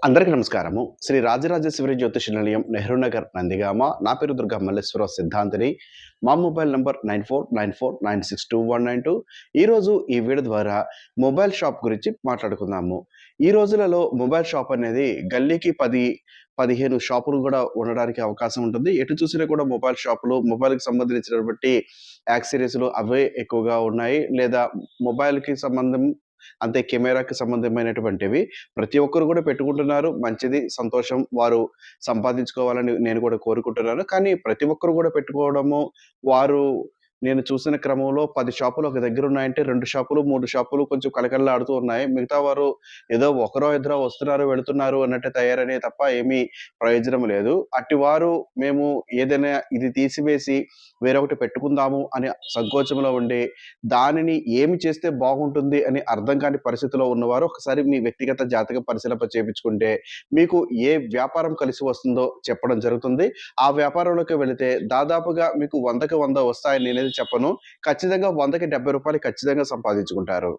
అందరికీ నమస్కారము. శ్రీ రాజరాజేశ్వరి జ్యోతిష నిలయం, నెహ్రూ నగర్, నందిగామ. నా పేరు దుర్గా మల్లేశ్వరరావు సిద్ధాంతిని. మా మొబైల్ నంబర్ 9494962192. ఈరోజు ఈ వీడియో ద్వారా మొబైల్ షాప్ గురించి మాట్లాడుకుందాము. ఈ రోజులలో మొబైల్ షాప్ అనేది గల్లీకి 10, 15 షాపులు గూడా ఉండడానికి అవకాశం ఉంటుంది. ఎటు చూసినా కూడా మొబైల్ షాపులు, మొబైల్‌కి సంబంధించినటువంటి యాక్సెసరీస్‌లు అవే ఎక్కువగా ఉన్నాయి. లేదా మొబైల్‌కి సంబంధం అంతే కెమెరాకి సంబంధమైనటువంటివి ప్రతి ఒక్కరు కూడా పెట్టుకుంటున్నారు. మంచిది, సంతోషం. వారు సంపాదించుకోవాలని నేను కూడా కోరుకుంటున్నాను. కానీ ప్రతి ఒక్కరు కూడా పెట్టుకోవడము, వారు నేను చూసిన క్రమంలో 10 షాపులు ఒక దగ్గర ఉన్నాయంటే 2 షాపులు, 3 షాపులు కొంచెం కళకళలాడుతూ ఉన్నాయి. మిగతా వారు ఏదో ఒకరో ఇద్దరో వస్తున్నారు, వెళుతున్నారు అన్నట్టు తయారనే తప్ప ఏమీ ప్రయోజనం లేదు. అట్టివారు మేము ఏదైనా ఇది తీసివేసి వేరొకటి పెట్టుకుందాము అనే సంకోచంలో ఉండి, దానిని ఏమి చేస్తే బాగుంటుంది అని అర్థం కాని పరిస్థితిలో ఉన్నవారు ఒకసారి మీ వ్యక్తిగత జాతక పరిశీలన చేపించుకుంటే, మీకు ఏ వ్యాపారం కలిసి వస్తుందో చెప్పడం జరుగుతుంది. ఆ వ్యాపారంలోకి వెళితే దాదాపుగా మీకు 100కి 100 వస్తాయని నేనైతే చెప్పను. ఖచ్చితంగా 100కి రూ. 70 ఖచ్చితంగా సంపాదించుకుంటారు.